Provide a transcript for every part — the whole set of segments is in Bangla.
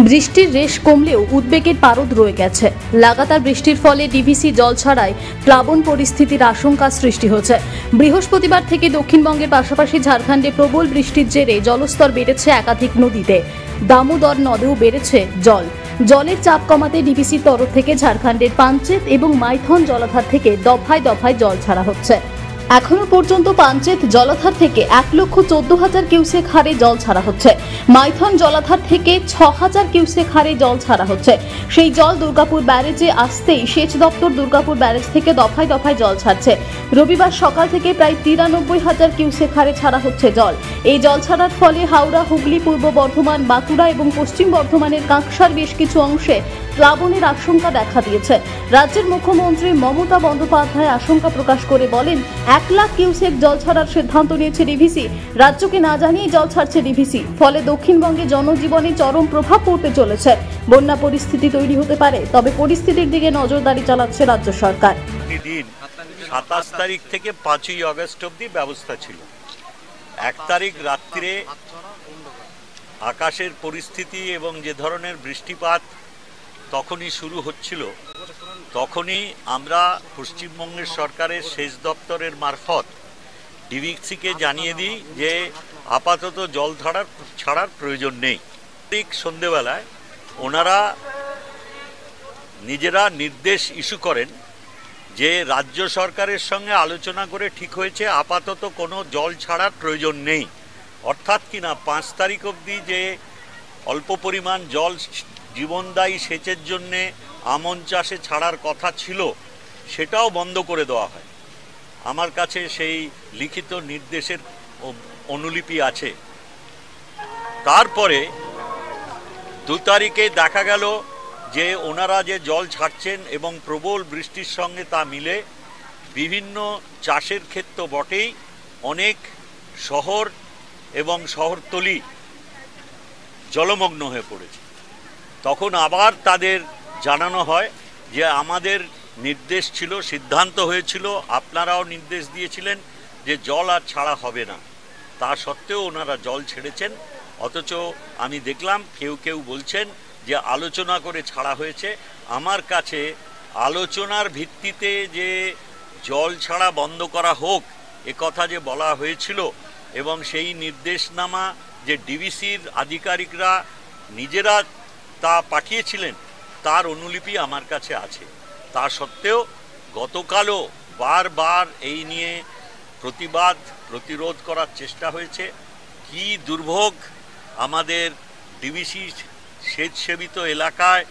বৃষ্টির রেশ কমলেও উদ্বেগের পারদ রয়ে গেছে। লাগাতার বৃষ্টির ফলে ডিভিসি জল ছাড়ায় প্লাবন পরিস্থিতির আশঙ্কা সৃষ্টি হচ্ছে। বৃহস্পতিবার থেকে দক্ষিণবঙ্গের পাশাপাশি ঝাড়খণ্ডে প্রবল বৃষ্টির জেরে জলস্তর বেড়েছে একাধিক নদীতে। দামোদর নদেও বেড়েছে জল। জলের চাপ কমাতে ডিভিসির তরফ থেকে ঝাড়খণ্ডের পাঞ্চেত এবং মাইথন জলাধার থেকে দফায় দফায় জল ছাড়া হচ্ছে। এখনো পর্যন্ত পাঞ্চেত জলাধার থেকে 1,14,000 কিউসেক হারে জল ছাড়া হচ্ছে। মাইথন জলাধার থেকে 6,000 কিউসেক হারে জল ছাড়া হচ্ছে। সেই জল দুর্গাপুর ব্যারেজে আসতেই সেচ দপ্তর দুর্গাপুর ব্যারেজ থেকে দফায় দফায় জল ছাড়ছে। রবিবার সকাল থেকে প্রায় 93,000 কিউসেক হারে ছাড়া হচ্ছে জল। এই জল ছাড়ার ফলে হাওড়া, হুগলি, পূর্ব বর্ধমান, বাঁকুড়া এবং পশ্চিম বর্ধমানের কাঁকসার বেশ কিছু অংশে প্লাবনের আশঙ্কা দেখা দিয়েছে। রাজ্যের মুখ্যমন্ত্রী মমতা বন্দ্যোপাধ্যায় আশঙ্কা প্রকাশ করে বলেন, 1 লাখ কিউসেক জল ছাড়ার সিদ্ধান্ত নিয়েছে ডিভিসি। রাজ্যকে না জানিয়ে জল ছাড়ছে ডিভিসি। ফলে দক্ষিণবঙ্গে জনজীবনে চরম প্রভাব পড়তে চলেছে। বন্যা পরিস্থিতি তৈরি হতে পারে, তবে পরিস্থিতির দিকে নজরদারি চালাচ্ছে রাজ্য সরকার। 27 তারিখ থেকে 5ই আগস্ট অবধি ব্যবস্থা ছিল। 1 তারিখ রাত্রে আকাশের পরিস্থিতি এবং যে ধরনের বৃষ্টিপাত তখনই শুরু হচ্ছিল, তখনই আমরা পশ্চিমবঙ্গের সরকারের সেচ দপ্তরের মারফত ডিভিসিকে জানিয়ে দিই যে আপাতত জল ছাড়ার প্রয়োজন নেই। ঠিক সন্ধেবেলায় ওনারা নিজেরা নির্দেশ ইস্যু করেন যে রাজ্য সরকারের সঙ্গে আলোচনা করে ঠিক হয়েছে আপাতত কোনো জল ছাড়ার প্রয়োজন নেই। অর্থাৎ কিনা 5 তারিখ অবধি যে অল্প পরিমাণ জল জীবনদায়ী সেচের জন্যে আমন চাষে ছাড়ার কথা ছিল, সেটাও বন্ধ করে দেওয়া হয়। আমার কাছে সেই লিখিত নির্দেশের অনুলিপি আছে। তারপরে 2 তারিখে দেখা গেল যে ওনারা যে জল ছাড়ছেন এবং প্রবল বৃষ্টির সঙ্গে তা মিলে বিভিন্ন চাষের ক্ষেত্র বটেই অনেক শহর এবং শহরতলি জলমগ্ন হয়ে পড়েছে। তখন আবার তাদের জানানো হয় যে আমাদের নির্দেশ ছিল, সিদ্ধান্ত হয়েছিল, আপনারাও নির্দেশ দিয়েছিলেন যে জল আর ছাড়া হবে না। তা সত্ত্বেও ওনারা জল ছেড়েছেন। অথচ আমি দেখলাম কেউ কেউ বলছেন যে আলোচনা করে ছাড়া হয়েছে। আমার কাছে আলোচনার ভিত্তিতে যে জল ছাড়া বন্ধ করা হোক এ কথা যে বলা হয়েছিল এবং সেই নির্দেশনামা যে ডিভিসির আধিকারিকরা নিজেরা তা পাঠিয়েছিলেন তার অনুলিপি আমার কাছে আছে। তা সত্ত্বেও গতকালও বারবার এই নিয়ে প্রতিরোধ করার চেষ্টা হয়েছে। কি দুর্ভোগ আমাদের ডিভিসি সেচ সেবিত এলাকায়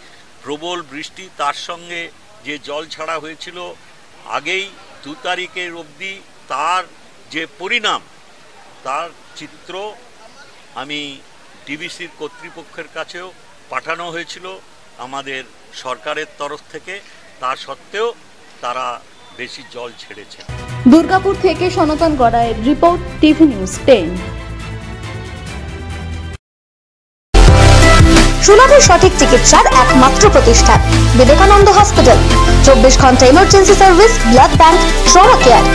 প্রবল বৃষ্টি, তার সঙ্গে যে জল ছাড়া হয়েছিল আগেই 2 তারিখের অবধি, তার যে পরিণাম তার চিত্র আমি ডিভিসির কর্তৃপক্ষের কাছেও পাঠানো হয়েছিল আমাদের সরকারের তরফ থেকে। তা সত্ত্বেও তারা বেশি জল ছেড়েছে। দুর্গাপুর থেকে সনাতন গড়াইয়ের রিপোর্ট, টিভি নিউজ 10। সুলভ সঠিক চিকিৎসার একমাত্র প্রতিষ্ঠান বিবেকানন্দ হসপিটাল। 24 ঘন্টা emergency service, blood bank, trauma care.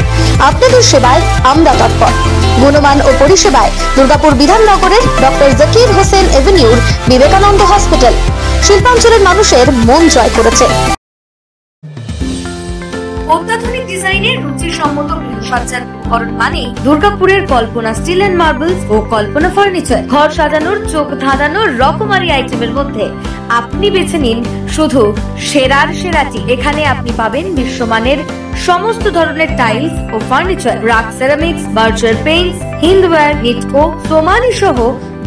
আপনাদের সেবায় আমরা তৎপর। গুণমান ও পরিষেবায় দুর্গাপুর বিধাননগরের ডক্টর জাকির হোসেন এভিনিউর বিবেকানন্দ হসপিটাল শিল্পাঞ্চলের মানুষের মন জয় করেছে। অত্যাধুনিক ডিজাইনের রুচিসম্মত গৃহসজ্জার উপকরণ মানে দুর্গাপুরের কল্পনা স্টিল এন্ড মার্বেলস ও কল্পনা ফার্নিচার। ঘর সাজানোর, চোখ ধাঁধানোর রকমারি আইটেমের মধ্যে আপনি বেছে নিন শুধু সেরার সেরাটি। এখানে আপনি পাবেন বিশ্বমানের সমস্ত ধরনের টাইলস ও furniture, RAK ceramics, Berger paints, Hindware, Nitco, Somany সহ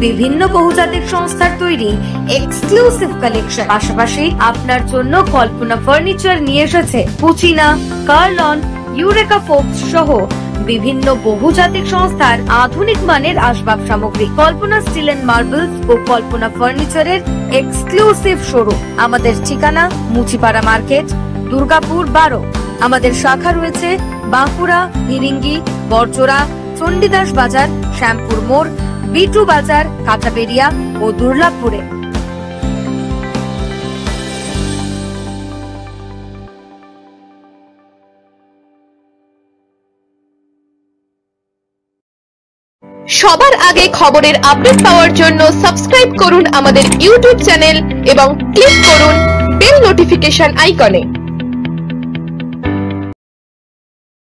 বিভিন্ন বহুজাতিক সংস্থার তৈরি এক্সক্লুসিভ কালেকশন। পাশাপাশি আপনার জন্য কল্পনা ফার্নিচার নিয়ে এসেছে পুচিনা, কার্লন, ইউরেকা ফোকস সহ বিভিন্ন বহুজাতিক সংস্থার আধুনিক মানের আসবাব সামগ্রী। কল্পনা স্টিল এন্ড মার্বেলস ও কল্পনা ফার্নিচারের এক্সক্লুসিভ শোরুম। আমাদের ঠিকানা মুচিপাড়া মার্কেট, দুর্গাপুর 12। আমাদের শাখা রয়েছে বাঁকুড়া, ফিরিঙ্গি, বড়জোড়া, চণ্ডীদাস বাজার, শ্যামপুর মোড়, বিটু বাজার, কাঁচাবেড়িয়া ও দুর্লাভপুরে। সবার আগে খবরের আপডেট পাওয়ার জন্য সাবস্ক্রাইব করুন আমাদের ইউটিউব চ্যানেল এবং ক্লিক করুন বেল নোটিফিকেশন আইকনে।